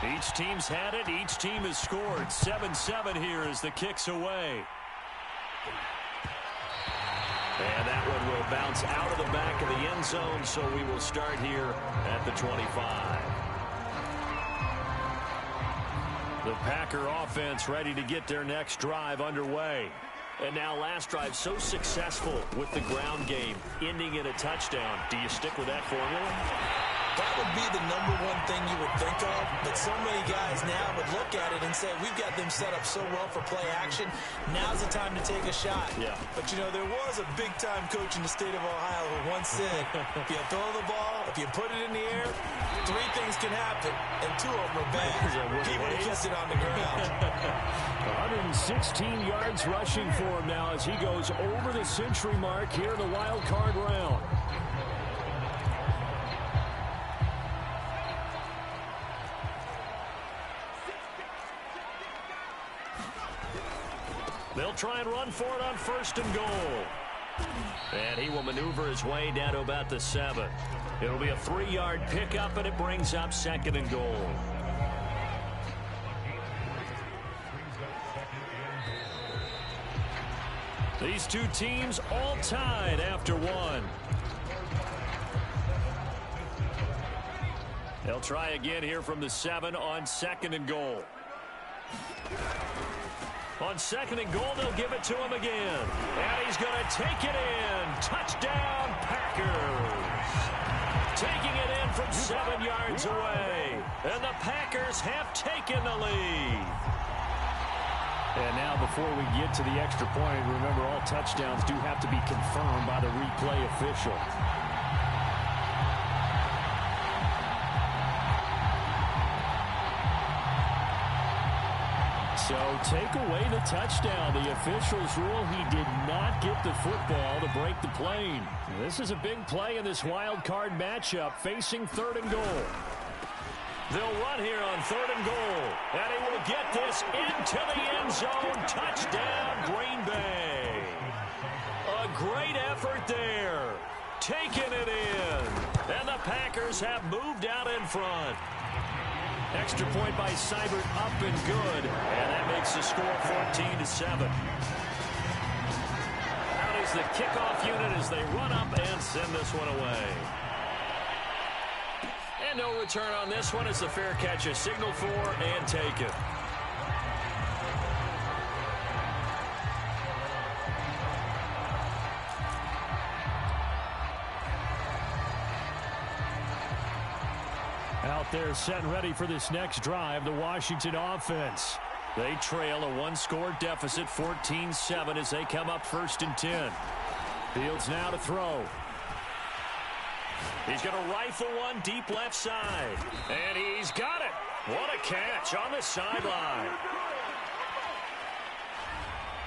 Each team's had it. Each team has scored. 7-7 here as the kick's away. And that one will bounce out of the back of the end zone, so we will start here at the 25. The Packer offense ready to get their next drive underway. And now last drive so successful with the ground game, ending in a touchdown. Do you stick with that formula? That would be the number one thing you would think of, but so many guys now would look at it and say, we've got them set up so well for play action. Now's the time to take a shot. Yeah. But, you know, there was a big-time coach in the state of Ohio who once said, if you throw the ball, if you put it in the air, 3 things can happen, and 2 of them are bad. He would have kept it on the ground. 116 yards rushing for him now as he goes over the century mark here in the wild card round. They'll try and run for it on 1st and goal. And he will maneuver his way down to about the 7. It'll be a 3-yard pickup, and it brings up 2nd and goal. These two teams all tied after 1. They'll try again here from the 7 on 2nd and goal. On 2nd and goal, they'll give it to him again. And he's going to take it in. Touchdown, Packers. Taking it in from 7 yards away. And the Packers have taken the lead. And now before we get to the extra point, remember all touchdowns do have to be confirmed by the replay official. So take away the touchdown. The officials rule he did not get the football to break the plane. This is a big play in this wild card matchup facing 3rd and goal. They'll run here on 3rd and goal. And he will get this into the end zone. Touchdown, Green Bay. A great effort there. Taking it in. And the Packers have moved out in front. Extra point by Seibert up and good. And that makes the score 14-7. Out is the kickoff unit as they run up and send this one away. And no return on this one as the fair catch is signaled for and taken. Out there set and ready for this next drive, the Washington offense. They trail a 1-score deficit, 14-7 as they come up 1st and 10. Fields now to throw. He's going to rifle one deep left side. And he's got it. What a catch on the sideline.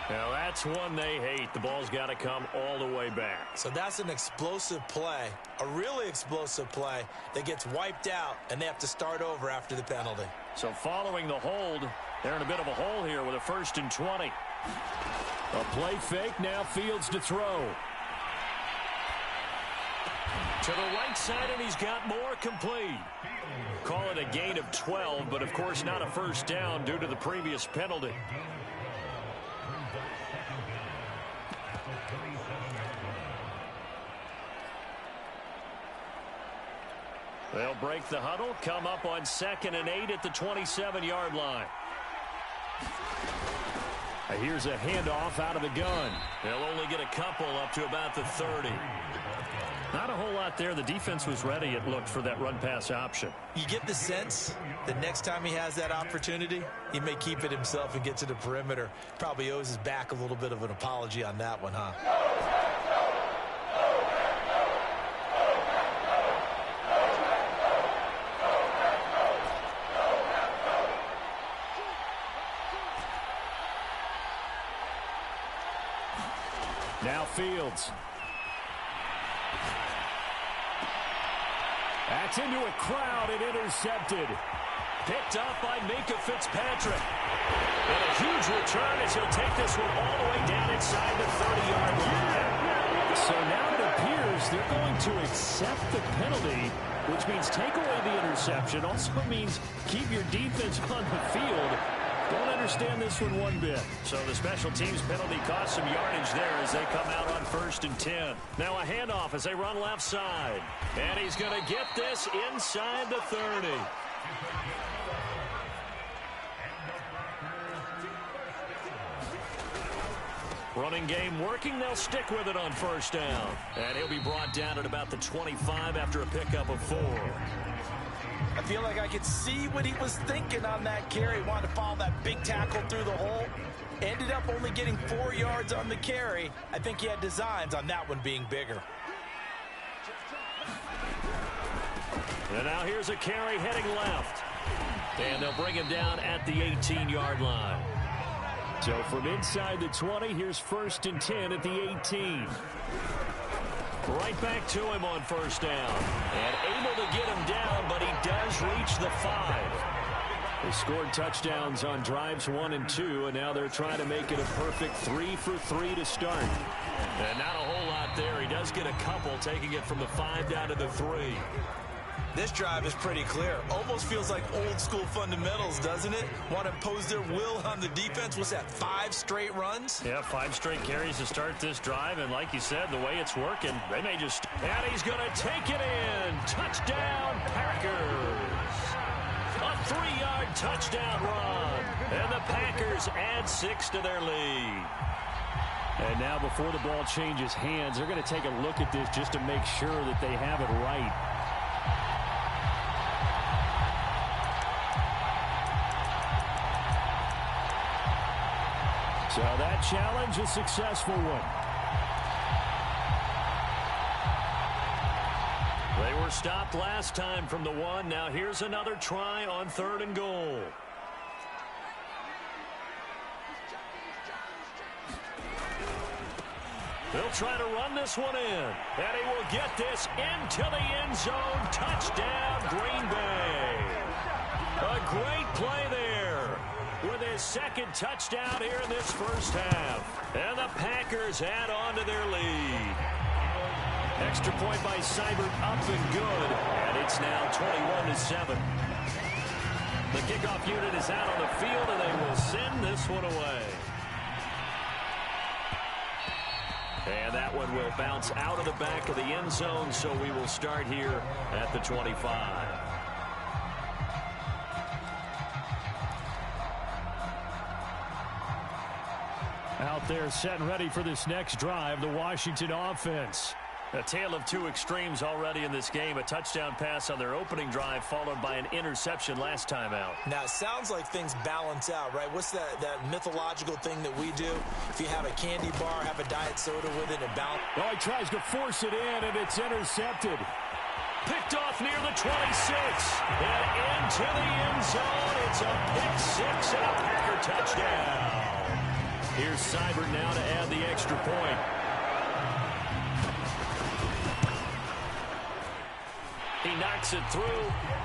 Now that's one they hate. The ball's got to come all the way back. So that's an explosive play, a really explosive play that gets wiped out, and they have to start over after the penalty. So following the hold, they're in a bit of a hole here with a 1st and 20. A play fake, now Fields to throw. To the right side, and he's got more complete. Call it a gain of 12, but of course not a 1st down due to the previous penalty. They'll break the huddle, come up on 2nd and 8 at the 27-yard line. Here's a handoff out of the gun. They'll only get a couple up to about the 30. Not a whole lot there. The defense was ready, it looked, for that run-pass option. You get the sense that next time he has that opportunity, he may keep it himself and get to the perimeter. Probably owes his back a little bit of an apology on that one, huh? Now Fields. That's into a crowd and intercepted. Picked up by Minkah Fitzpatrick. And a huge return as he'll take this one all the way down inside the 30-yard line. So now it appears they're going to accept the penalty which means take away the interception. Also means keep your defense on the field. Don't understand this one bit. So the special teams penalty cost some yardage there as they come out on 1st and 10. Now a handoff as they run left side. And he's going to get this inside the 30. Running game working. They'll stick with it on 1st down. And he'll be brought down at about the 25 after a pickup of 4. I feel like I could see what he was thinking on that carry. Wanted to follow that big tackle through the hole. Ended up only getting 4 yards on the carry. I think he had designs on that one being bigger. And now here's a carry heading left. And they'll bring him down at the 18-yard line. So from inside the 20, here's 1st and 10 at the 18. Right back to him on 1st down. And able to get him down, but he does reach the 5. They scored touchdowns on drives 1 and 2, and now they're trying to make it a perfect 3 for 3 to start. And not a whole lot there. He does get a couple, taking it from the 5 down to the 3. This drive is pretty clear. Almost feels like old school fundamentals, doesn't it? Want to impose their will on the defense. What's that, 5 straight runs? Yeah, 5 straight carries to start this drive. And like you said, the way it's working, they may just... And he's going to take it in. Touchdown, Packers. A 3-yard touchdown run. And the Packers add 6 to their lead. And now before the ball changes hands, they're going to take a look at this just to make sure that they have it right. So that challenge, a successful one. They were stopped last time from the 1. Now here's another try on 3rd and goal. They'll try to run this one in. And he will get this into the end zone. Touchdown, Green Bay. A great play there. With his 2nd touchdown here in this 1st half. And the Packers add on to their lead. Extra point by Seibert up and good. And it's now 21-7. The kickoff unit is out on the field, and they will send this one away. And that one will bounce out of the back of the end zone, so we will start here at the 25. Out there set and ready for this next drive, the Washington offense. A tale of 2 extremes already in this game. A touchdown pass on their opening drive followed by an interception last time out. Now, it sounds like things balance out, right? What's that mythological thing that we do? If you have a candy bar, have a diet soda with it, and balance. Oh, he tries to force it in, and it's intercepted. Picked off near the 26. And into the end zone. It's a pick 6 and a Packer touchdown. Here's Seibert now to add the extra point. He knocks it through.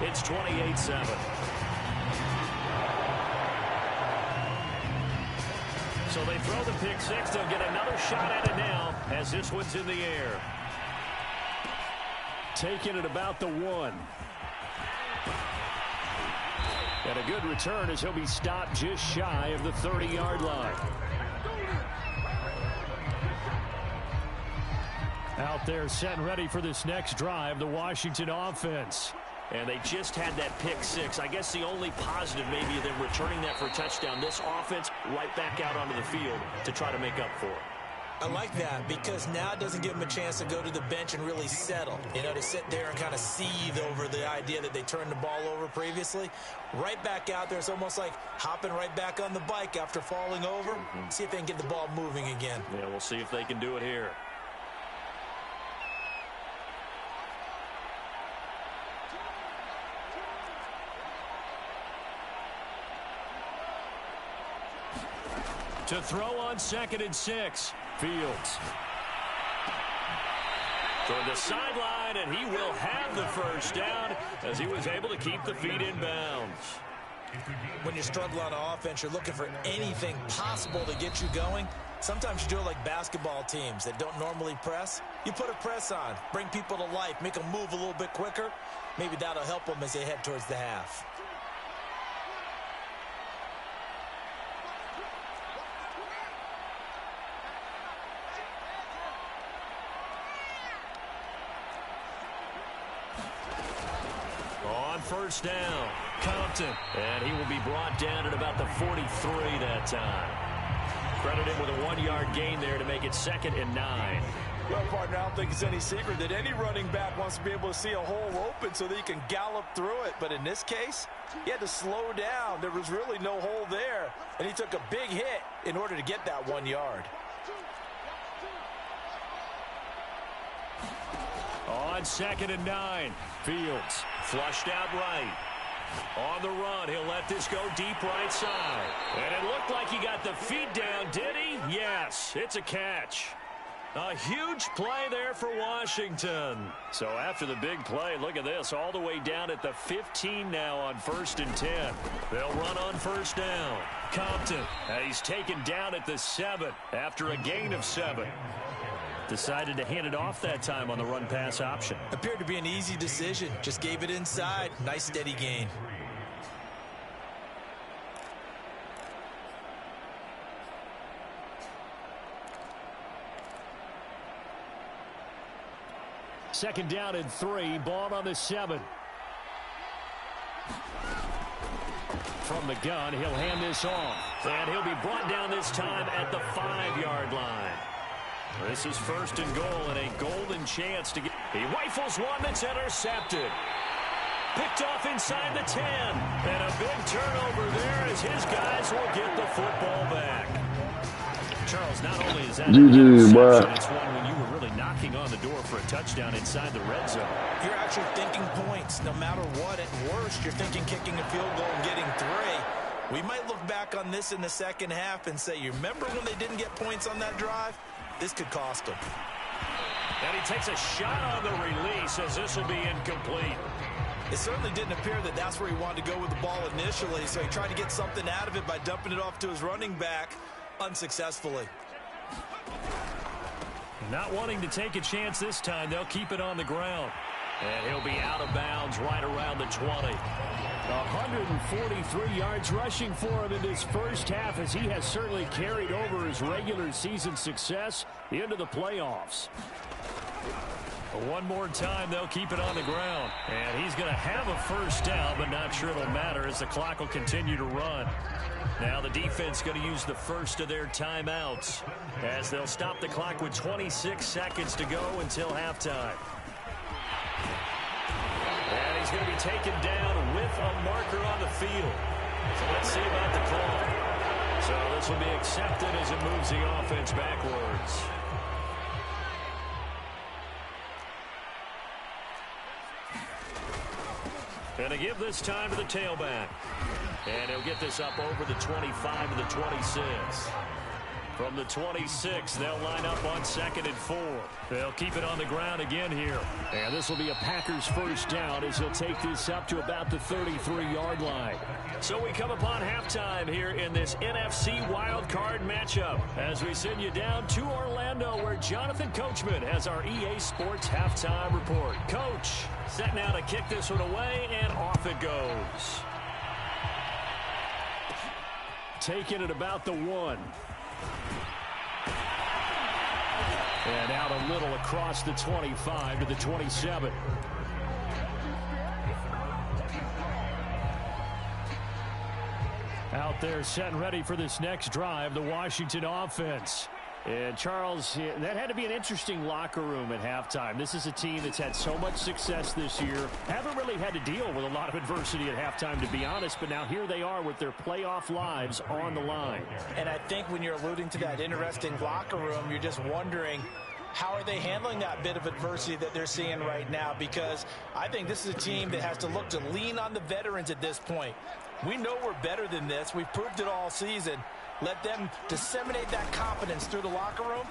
It's 28-7. So they throw the pick 6. They'll get another shot at it now as this one's in the air. Taking it about the 1. And a good return as he'll be stopped just shy of the 30-yard line. Out there set and ready for this next drive, the Washington offense. And they just had that pick 6. I guess the only positive maybe of them returning that for a touchdown. This offense right back out onto the field to try to make up for it. I like that because now it doesn't give them a chance to go to the bench and really settle. You know, to sit there and kind of seethe over the idea that they turned the ball over previously. Right back out there. It's almost like hopping right back on the bike after falling over. See if they can get the ball moving again. Yeah, we'll see if they can do it here. To throw on 2nd and 6. Fields. Toward the sideline, and he will have the 1st down as he was able to keep the feet in bounds. When you struggle on offense, you're looking for anything possible to get you going. Sometimes you do it like basketball teams that don't normally press. You put a press on, bring people to life, make them move a little bit quicker. Maybe that'll help them as they head towards the half. On first down, Compton. And he will be brought down at about the 43 that time. Credit him with a 1-yard gain there to make it 2nd and 9. Well, partner, I don't think it's any secret that any running back wants to be able to see a hole open so that he can gallop through it. But in this case, he had to slow down. There was really no hole there, and he took a big hit in order to get that 1 yard. On 2nd and 9, Fields flushed out right. On the run, he'll let this go deep right side. And it looked like he got the feet down, did he? Yes, it's a catch. A huge play there for Washington. So after the big play, look at this, all the way down at the 15 now on 1st and 10. They'll run on first down. Compton, he's taken down at the 7 after a gain of 7. Decided to hand it off that time on the run-pass option. Appeared to be an easy decision. Just gave it inside. Nice steady gain. Second down and 3. Ball on the 7. From the gun, he'll hand this off. And he'll be brought down this time at the 5-yard line. This is 1st and goal and a golden chance to get. He rifles one that's intercepted. Picked off inside the 10. And a big turnover there as his guys will get the football back. Charles, not only is that an interception, it's one when you were really knocking on the door for a touchdown inside the red zone. You're actually thinking points. No matter what, at worst, you're thinking kicking a field goal and getting 3. We might look back on this in the second half and say, you remember when they didn't get points on that drive? This could cost him. And he takes a shot on the release as this will be incomplete. It certainly didn't appear that that's where he wanted to go with the ball initially, so he tried to get something out of it by dumping it off to his running back unsuccessfully. Not wanting to take a chance this time, they'll keep it on the ground. And he'll be out of bounds right around the 20. 143 yards rushing for him in this first half as he has certainly carried over his regular season success into the playoffs. One more time, they'll keep it on the ground. And he's going to have a first down, but not sure it'll matter as the clock will continue to run. Now the defense going to use the first of their timeouts as they'll stop the clock with 26 seconds to go until halftime. And he's going to be taken down with a marker on the field. So let's see about the call. So this will be accepted as it moves the offense backwards. And to give this time to the tailback. And he'll get this up over the 25 to the 26. From the 26, they'll line up on 2nd and 4. They'll keep it on the ground again here. And this will be a Packers first down as he'll take this up to about the 33-yard line. So we come upon halftime here in this NFC wildcard matchup as we send you down to Orlando where Jonathan Coachman has our EA Sports halftime report. Coach, set now to kick this one away, and off it goes. Taking it about the 1. And out a little across the 25 to the 27. Out there set and ready for this next drive, the Washington offense. And Charles, that had to be an interesting locker room at halftime. This is a team that's had so much success this year. Haven't really had to deal with a lot of adversity at halftime, to be honest. But now here they are with their playoff lives on the line. And I think when you're alluding to that interesting locker room, you're just wondering, how are they handling that bit of adversity that they're seeing right now? Because I think this is a team that has to look to lean on the veterans at this point. We know we're better than this. We've proved it all season. Let them disseminate that confidence through the locker room.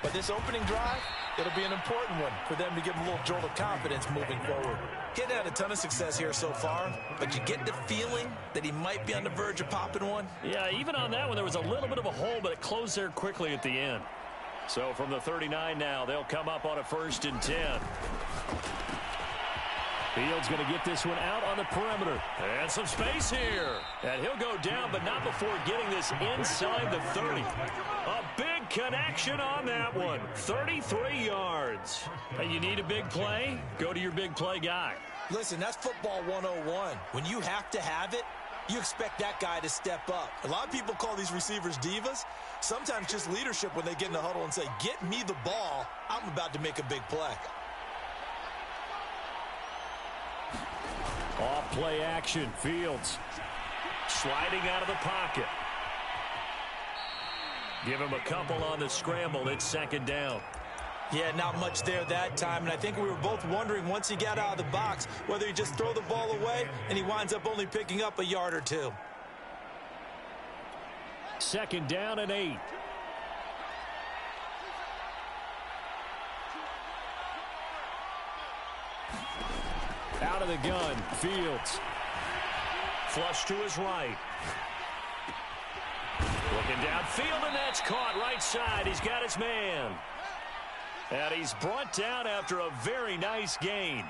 But this opening drive, it'll be an important one for them to give them a little jolt of confidence moving forward. He hadn't had a ton of success here so far, but you get the feeling that he might be on the verge of popping one. Yeah, even on that one, there was a little bit of a hole, but it closed there quickly at the end. So from the 39 now, they'll come up on a 1st and 10. Fields going to get this one out on the perimeter. And some space here. And he'll go down, but not before getting this inside the 30. A big connection on that one. 33 yards. And you need a big play? Go to your big play guy. Listen, that's football 101. When you have to have it, you expect that guy to step up. A lot of people call these receivers divas. Sometimes just leadership when they get in the huddle and say, get me the ball. I'm about to make a big play. Off play action. Fields sliding out of the pocket. Give him a couple on the scramble. It's 2nd down. Yeah, not much there that time, and I think we were both wondering once he got out of the box whether he just throw the ball away and he winds up only picking up a yard or two. 2nd down and 8. Out of the gun, Fields. Flush to his right. Looking downfield, and that's caught right side. He's got his man. And he's brought down after a very nice gain.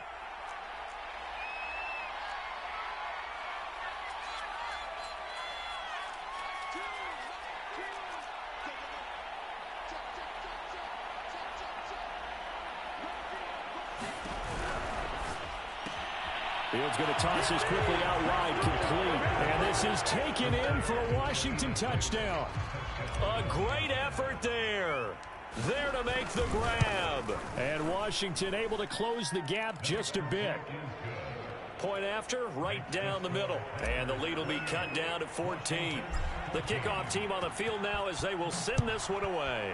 Fields going to toss this quickly out wide, complete. And this is taken in for a Washington touchdown. A great effort there. There to make the grab. And Washington able to close the gap just a bit. Point after, right down the middle. And the lead will be cut down to 14. The kickoff team on the field now as they will send this one away.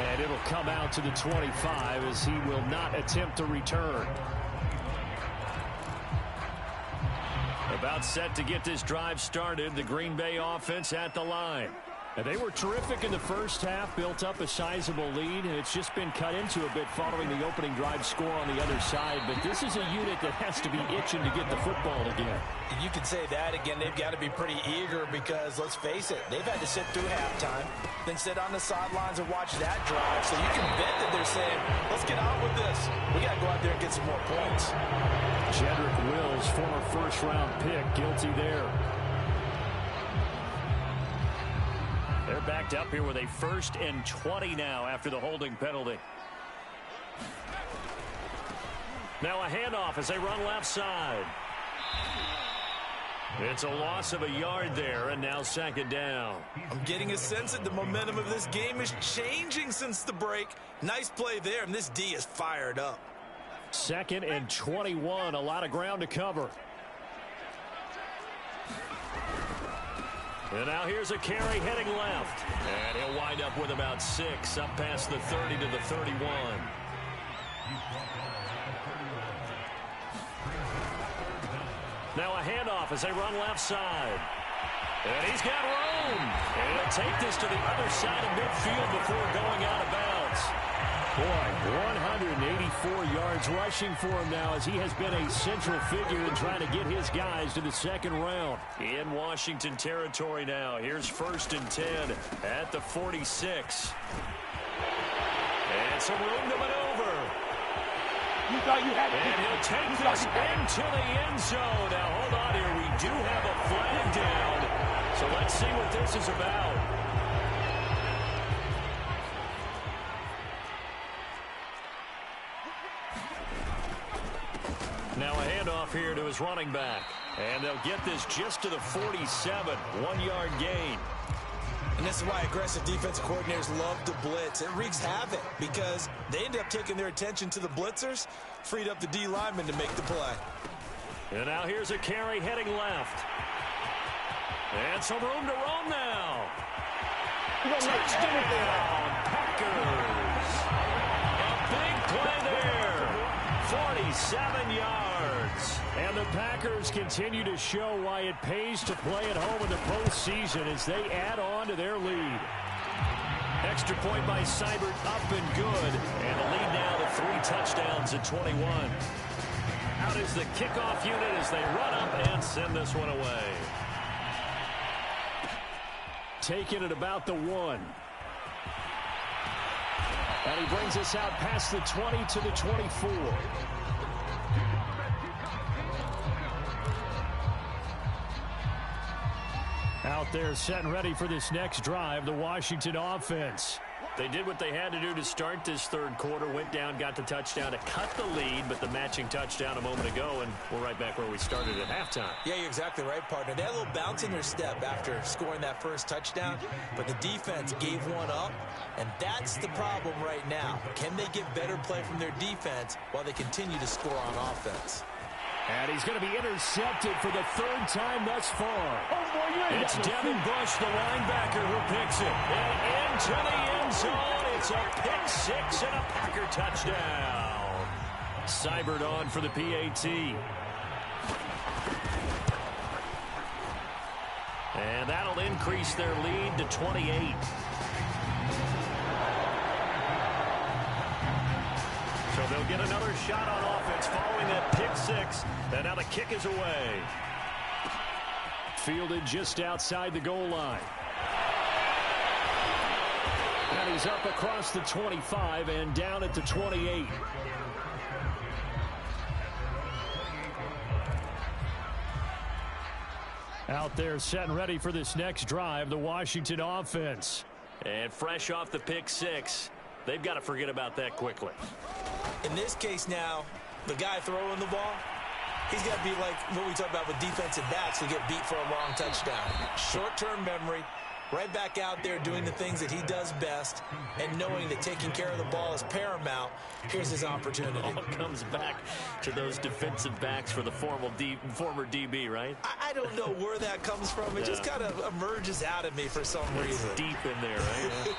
And it'll come out to the 25 as he will not attempt to return. About set to get this drive started, the Green Bay offense at the line. And they were terrific in the first half, built up a sizable lead, and it's just been cut into a bit following the opening drive score on the other side. But this is a unit that has to be itching to get the football again. You can say that again. They've got to be pretty eager because, let's face it, they've had to sit through halftime, then sit on the sidelines and watch that drive. So you can bet that they're saying, let's get on with this. We got to go out there and get some more points. Jedrick Wills, former first-round pick, guilty there. They're backed up here with a 1st and 20 now after the holding penalty. Now a handoff as they run left side. It's a loss of a yard there, and now 2nd down. I'm getting a sense that the momentum of this game is changing since the break. Nice play there, and this D is fired up. 2nd and 21, a lot of ground to cover. And now here's a carry heading left. And he'll wind up with about 6, up past the 30 to the 31. Now a handoff as they run left side. And he's got room. And he'll take this to the other side of midfield before going out of bounds. Boy, 184 yards rushing for him now as he has been a central figure in trying to get his guys to the 2nd round. In Washington territory now. Here's 1st and 10 at the 46. And some room to maneuver. You thought you had it. And he'll take this into the end zone. Now, hold on here. We do have a flag down. So let's see what this is about. Now a handoff here to his running back. And they'll get this just to the 47. 1-yard gain. And this is why aggressive defensive coordinators love to blitz. It wreaks havoc because they end up taking their attention to the blitzers, freed up the D lineman to make the play. And now here's a carry heading left. And some room to roam now. Touchdown, Packers. A big play there. 47 yards. And the Packers continue to show why it pays to play at home in the postseason as they add on to their lead. Extra point by Seibert, up and good. And the lead now to 3 touchdowns at 21. Out is the kickoff unit as they run up and send this one away. Taking it about the 1. And he brings us out past the 20 to the 24. Out there set and ready for this next drive, the Washington offense. They did what they had to do to start this third quarter, went down, got the touchdown to cut the lead, but the matching touchdown a moment ago, and we're right back where we started at halftime. Yeah, you're exactly right, partner. They had a little bounce in their step after scoring that first touchdown, but the defense gave one up, and that's the problem right now. Can they get better play from their defense while they continue to score on offense? And he's going to be intercepted for the 3rd time thus far. It's Devin Bush, the linebacker, who picks it. And into the end zone. It's a pick 6 and a Packer touchdown. Seibert on for the PAT. And that'll increase their lead to 28. So they'll get another shot on offense following that pick 6. And now the kick is away. Fielded just outside the goal line. And he's up across the 25 and down at the 28. Out there set and ready for this next drive, the Washington offense. And fresh off the pick 6, they've got to forget about that quickly. In this case now, the guy throwing the ball, he's got to be like what we talk about with defensive backs who get beat for a long touchdown. Short-term memory, right back out there doing the things that he does best, and knowing that taking care of the ball is paramount. Here's his opportunity. All comes back to those defensive backs for the former DB, right? I don't know where that comes from. It just kind of emerges out of me for some reason. It's deep in there, right?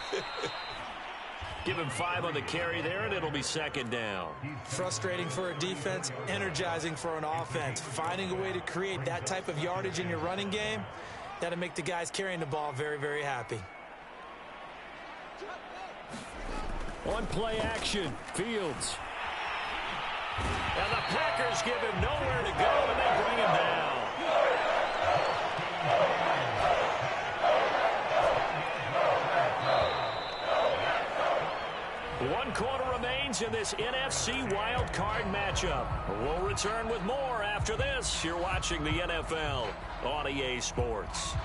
Give him 5 on the carry there, and it'll be 2nd down. Frustrating for a defense, energizing for an offense. Finding a way to create that type of yardage in your running game, that'll make the guys carrying the ball very, very happy. On play action, Fields. And the Packers give him nowhere to go, and they bring him down. One quarter remains in this NFC wild card matchup. We'll return with more after this. You're watching the NFL on EA Sports.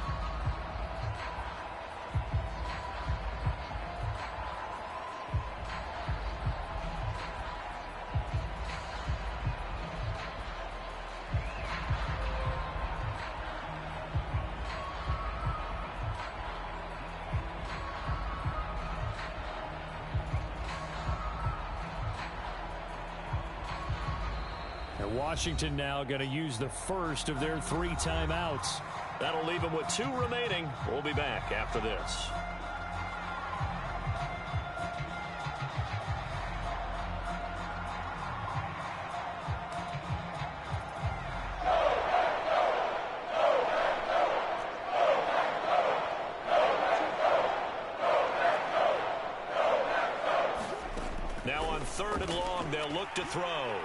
Washington now going to use the first of their 3 timeouts. That'll leave them with 2 remaining. We'll be back after this. Now on 3rd and long, they'll look to throw.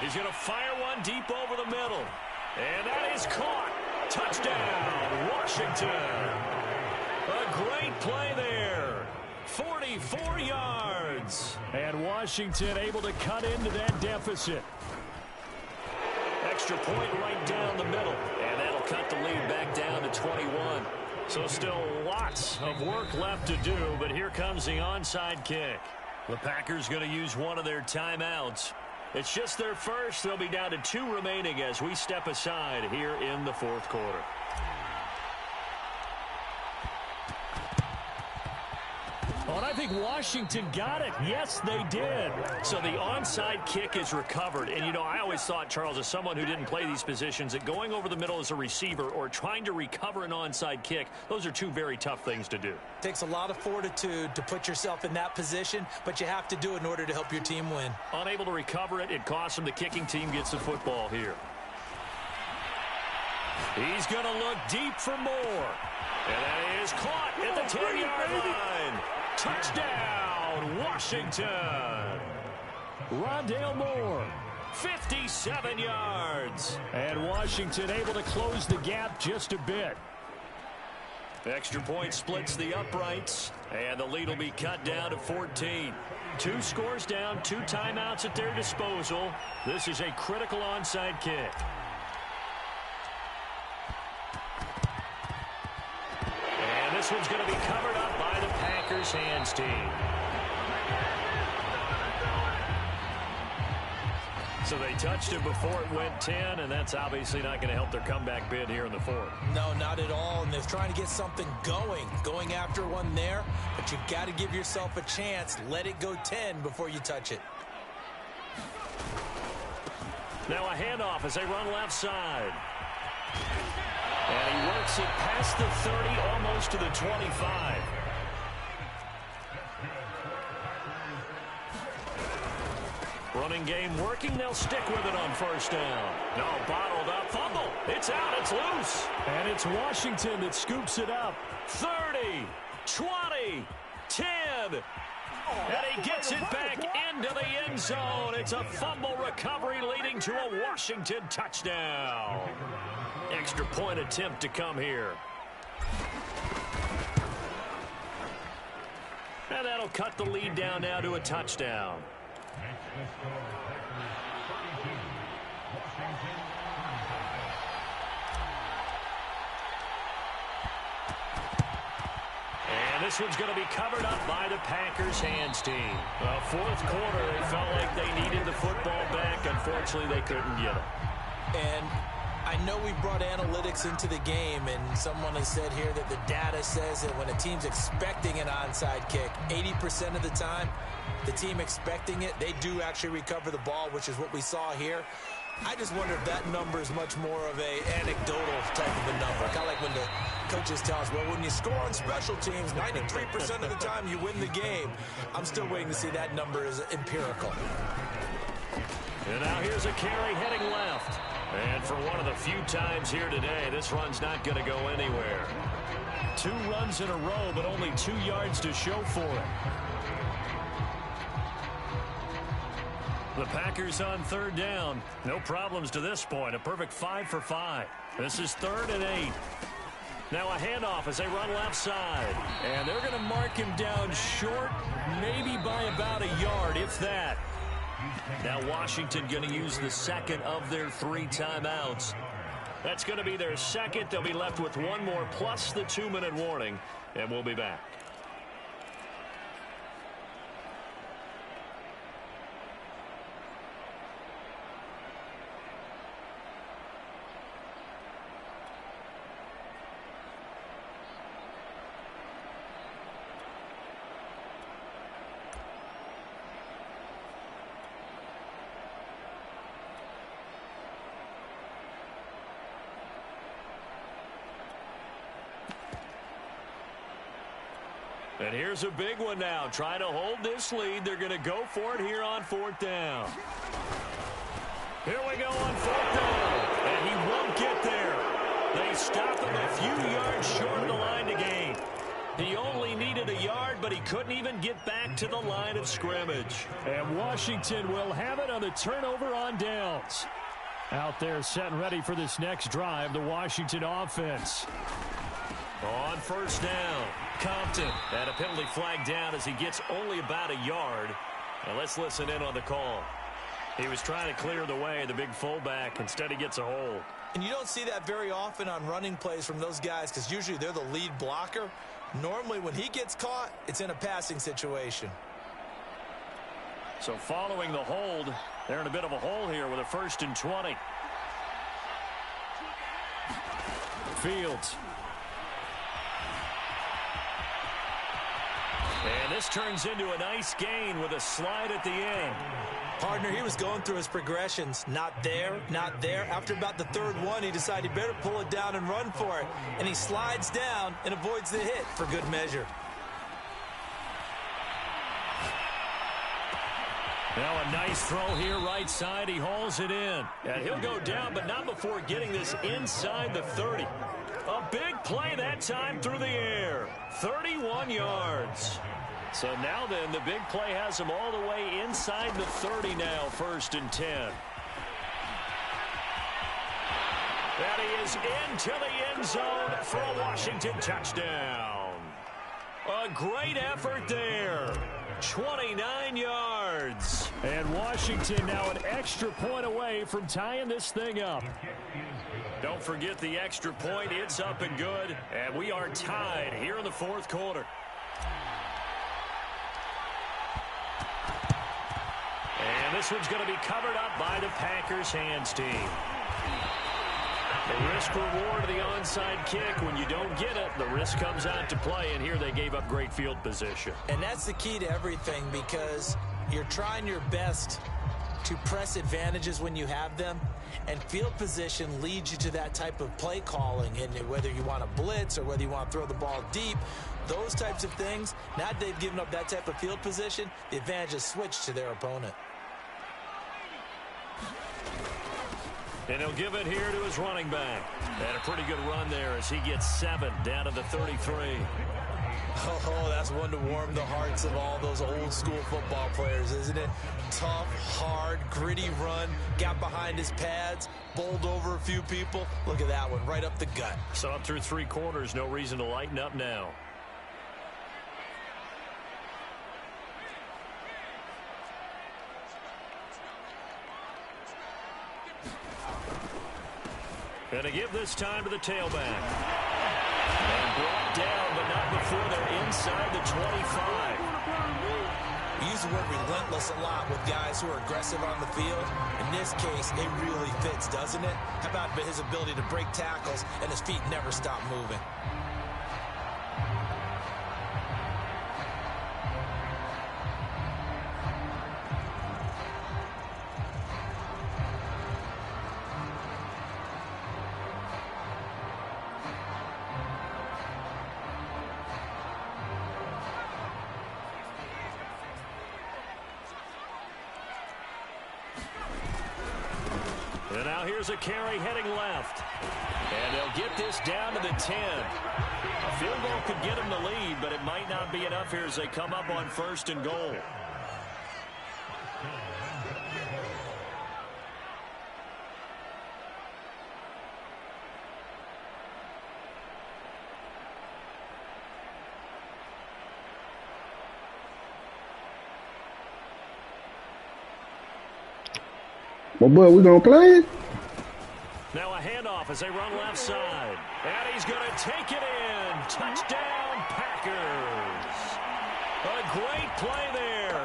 He's going to fire one deep over the middle. And that is caught. Touchdown, Washington. A great play there. 44 yards. And Washington able to cut into that deficit. Extra point right down the middle. And that'll cut the lead back down to 21. So still lots of work left to do, but here comes the onside kick. The Packers going to use one of their timeouts. It's just their first. They'll be down to 2 remaining as we step aside here in the 4th quarter. Oh, and I think Washington got it. Yes, they did. So the onside kick is recovered. And, you know, I always thought, Charles, as someone who didn't play these positions, that going over the middle as a receiver or trying to recover an onside kick, those are 2 very tough things to do. It takes a lot of fortitude to put yourself in that position, but you have to do it in order to help your team win. Unable to recover it, it costs them. The kicking team gets the football here. He's going to look deep for more. And that is caught at the 10-yard line. Touchdown, Washington. Rondale Moore, 57 yards. And Washington able to close the gap just a bit. Extra point splits the uprights, and the lead will be cut down to 14. 2 scores down, 2 timeouts at their disposal. This is a critical onside kick. And this one's going to be covered up by the Packers hands team. So they touched him before it went 10, and that's obviously not going to help their comeback bid here in the 4th. No, not at all, and they're trying to get something going after one there, but you got to give yourself a chance. Let it go 10 before you touch it. Now a handoff as they run left side. And he works it past the 30, almost to the 25. Running game working. They'll stick with it on first down. No, bottled up. Fumble. It's out. It's loose. And it's Washington that scoops it up. 30, 20, 10. And he gets it back into the end zone. It's a fumble recovery leading to a Washington touchdown. Extra point attempt to come here. And that'll cut the lead down now to a touchdown. And this one's going to be covered up by the Packers hands team. Well, 4th quarter, they felt like they needed the football back. Unfortunately, they couldn't get it. And I know we brought analytics into the game, and someone has said here that the data says that when a team's expecting an onside kick, 80% of the time, the team expecting it, they do actually recover the ball, which is what we saw here. I just wonder if that number is much more of a anecdotal type of a number. Kind of like when the coaches tell us, well, when you score on special teams, 93% of the time you win the game. I'm still waiting to see that number is empirical. And now here's a carry heading left. And for one of the few times here today, this run's not going to go anywhere. 2 runs in a row, but only 2 yards to show for it. The Packers on 3rd down. No problems to this point. A perfect 5 for 5. This is 3rd and 8. Now a handoff as they run left side. And they're going to mark him down short, maybe by about a yard, if that. Now Washington going to use the second of their 3 timeouts. That's going to be their second. They'll be left with 1 more plus the 2-minute warning. And we'll be back. And here's a big one now. Trying to hold this lead. They're going to go for it here on 4th down. Here we go on 4th down. And he won't get there. They stop him a few yards short of the line to gain. He only needed a yard, but he couldn't even get back to the line of scrimmage. And Washington will have it on the turnover on downs. Out there set and ready for this next drive, the Washington offense. On first down, Compton. And a penalty flag down as he gets only about a yard. Now let's listen in on the call. He was trying to clear the way, the big fullback. Instead, he gets a hold. And you don't see that very often on running plays from those guys because usually they're the lead blocker. Normally, when he gets caught, it's in a passing situation. So following the hold, they're in a bit of a hole here with a 1st and 20. Fields. And this turns into a nice gain with a slide at the end. Partner, he was going through his progressions. Not there, not there. After about the 3rd one, he decided he better pull it down and run for it. And he slides down and avoids the hit for good measure. Now a nice throw here right side. He hauls it in. And he'll go down, but not before getting this inside the 30. A big play. play that time through the air. 31 yards. So now then, the big play has him all the way inside the 30 now, 1st and 10. And he is into the end zone for a Washington touchdown. A great effort there. 29 yards. And Washington now an extra point away from tying this thing up. Don't forget the extra point. It's up and good. And we are tied here in the 4th quarter. And this one's going to be covered up by the Packers hands team. The risk reward of the onside kick. When you don't get it, the risk comes out to play, and here they gave up great field position. And that's the key to everything, because you're trying your best to press advantages when you have them, and field position leads you to that type of play calling. And whether you want to blitz or whether you want to throw the ball deep, those types of things, now that they've given up that type of field position, the advantage is switched to their opponent. And he'll give it here to his running back. And a pretty good run there as he gets 7 down to the 33. Oh, that's one to warm the hearts of all those old school football players, isn't it? Tough, hard, gritty run, got behind his pads, bowled over a few people. Look at that one, right up the gut. So up through 3 quarters, no reason to lighten up now. Going to give this time to the tailback. And brought down, but not before they're inside the 25. We use the word relentless a lot with guys who are aggressive on the field. In this case, it really fits, doesn't it? How about his ability to break tackles and his feet never stop moving? And now here's a carry heading left. And they'll get this down to the 10. A field goal could get them the lead, but it might not be enough here as they come up on 1st and goal. Well, boy, we gonna play it? Now a handoff as they run left side. And he's going to take it in. Touchdown, Packers. A great play there.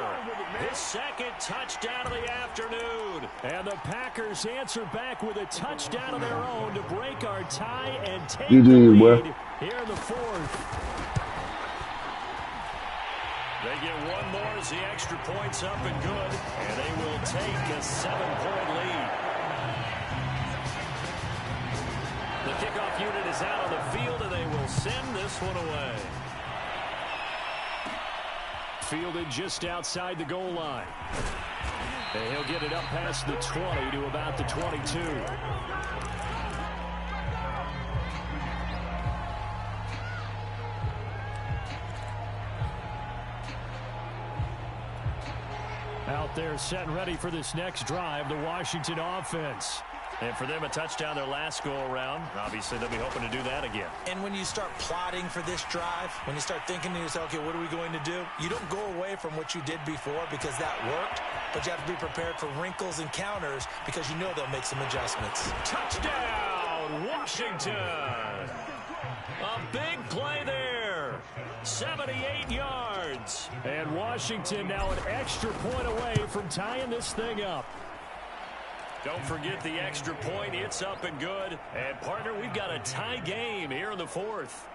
His 2nd touchdown of the afternoon. And the Packers answer back with a touchdown of their own to break our tie and take the lead here in the 4th. They get one more as the extra point's up and good, and they will take a 7-point lead. The kickoff unit is out on the field, and they will send this one away. Fielded just outside the goal line. And he'll get it up past the 20 to about the 22. Out there set and ready for this next drive, the Washington offense. And for them, a touchdown their last go-around. Obviously, they'll be hoping to do that again. And when you start plotting for this drive, when you start thinking to yourself, okay, what are we going to do? You don't go away from what you did before because that worked, but you have to be prepared for wrinkles and counters because you know they'll make some adjustments. Touchdown, Washington! A big play there. 78 yards. And Washington now an extra point away from tying this thing up. Don't forget the extra point. It's up and good. And, partner, we've got a tie game here in the 4th.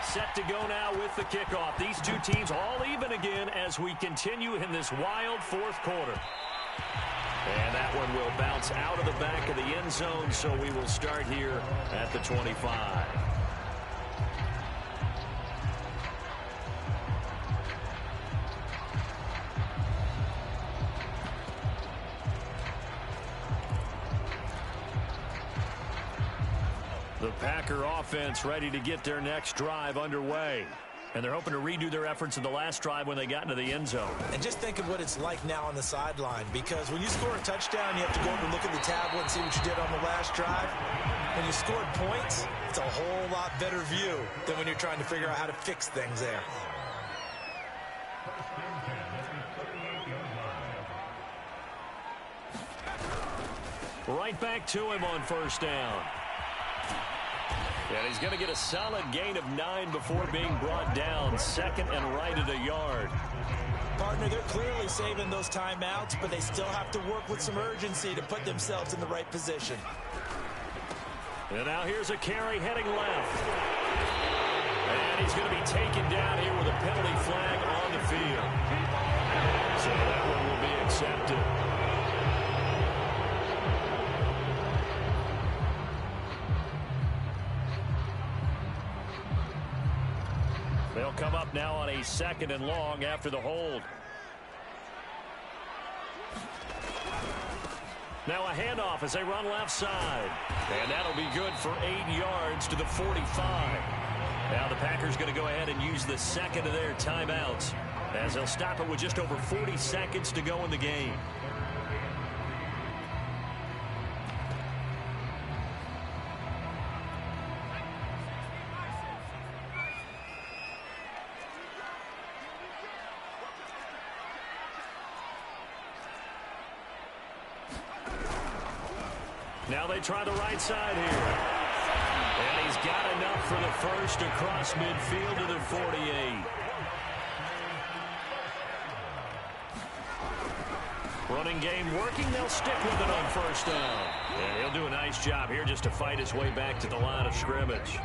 Set to go now with the kickoff. These two teams all even again as we continue in this wild 4th quarter. And that one will bounce out of the back of the end zone, so we will start here at the 25. The Packer offense ready to get their next drive underway. And they're hoping to redo their efforts in the last drive when they got into the end zone. And just think of what it's like now on the sideline, because when you score a touchdown, you have to go over and look at the tablet and see what you did on the last drive. When you scored points, it's a whole lot better view than when you're trying to figure out how to fix things there. Right back to him on first down. And he's going to get a solid gain of 9 before being brought down. Second and right at a yard. Partner, they're clearly saving those timeouts, but they still have to work with some urgency to put themselves in the right position. And now here's a carry heading left. And he's going to be taken down here with a penalty flag on the field. So that one will be accepted. They'll come up now on a second and long after the hold. Now a handoff as they run left side. And that'll be good for 8 yards to the 45. Now the Packers going to go ahead and use the second of their timeouts, as they'll stop it with just over 40 seconds to go in the game. Now they try the right side here. And he's got enough for the first across midfield to the 48. Running game working. They'll stick with it on first down. And he'll do a nice job here just to fight his way back to the line of scrimmage.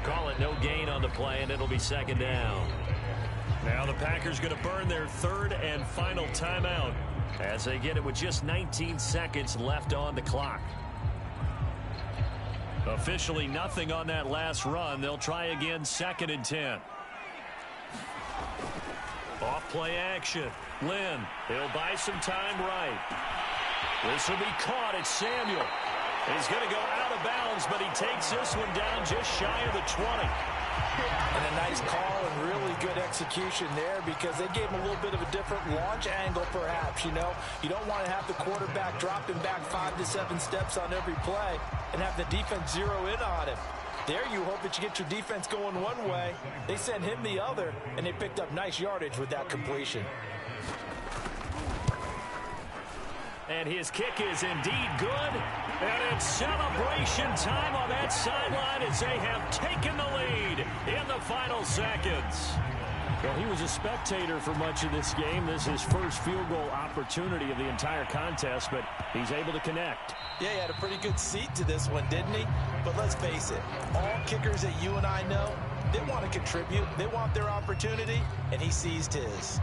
Call it no gain on the play, and it'll be second down. Now the Packers going to burn their third and final timeout, as they get it with just 19 seconds left on the clock. Officially nothing on that last run. They'll try again, second and 10. Off play action. Lynn, he'll buy some time right. This will be caught. It's Samuel. He's going to go out of bounds, but he takes this one down just shy of the 20. And a nice call and really good execution there, because they gave him a little bit of a different launch angle perhaps. You know, you don't want to have the quarterback dropping back 5 to 7 steps on every play and have the defense zero in on him. There you hope that you get your defense going one way. They sent him the other, and they picked up nice yardage with that completion. And his kick is indeed good. And it's celebration time on that sideline as they have taken the lead in the final seconds. Well, he was a spectator for much of this game. This is his first field goal opportunity of the entire contest, but he's able to connect. Yeah, he had a pretty good seat to this one, didn't he? But let's face it, all kickers that you and I know, they want to contribute. They want their opportunity, and he seized his.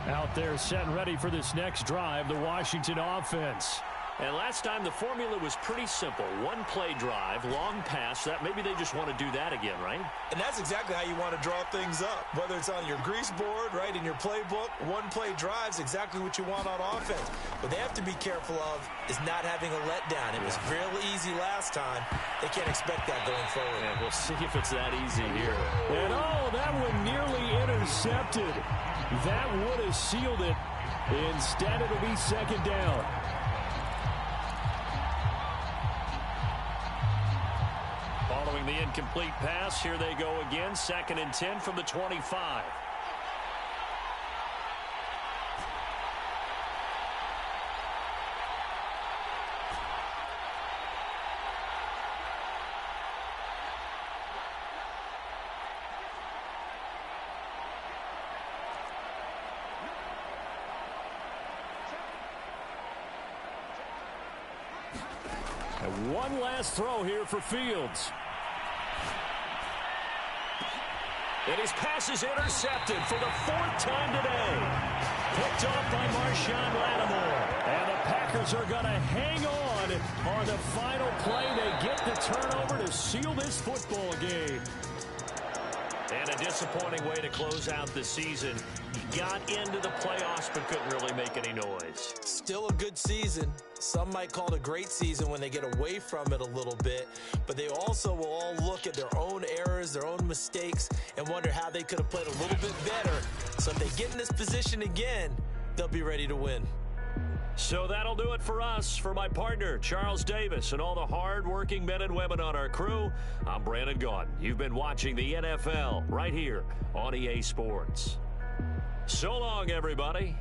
Out there set and ready for this next drive, the Washington offense. And last time the formula was pretty simple. One play drive, long pass. That maybe they just want to do that again, right? And that's exactly how you want to draw things up. Whether it's on your grease board, right, in your playbook, one play drive's exactly what you want on offense. What they have to be careful of is not having a letdown. It was real easy last time. They can't expect that going forward. Yeah, we'll see if it's that easy here. And oh, that one nearly intercepted. That would have sealed it. Instead, it'll be second down. Following the incomplete pass, here they go again. Second and 10 from the 25. And one last throw here for Fields. And his pass is intercepted for the 4th time today. Picked off by Marshawn Lattimore. And the Packers are going to hang on the final play. They get the turnover to seal this football game. And a disappointing way to close out the season. Got into the playoffs but couldn't really make any noise. Still a good season. Some might call it a great season when they get away from it a little bit, but they also will all look at their own errors, their own mistakes, and wonder how they could have played a little bit better. So if they get in this position again, they'll be ready to win. So that'll do it for us. For my partner, Charles Davis, and all the hard-working men and women on our crew, I'm Brandon Gaudin. You've been watching the NFL right here on EA Sports. So long, everybody.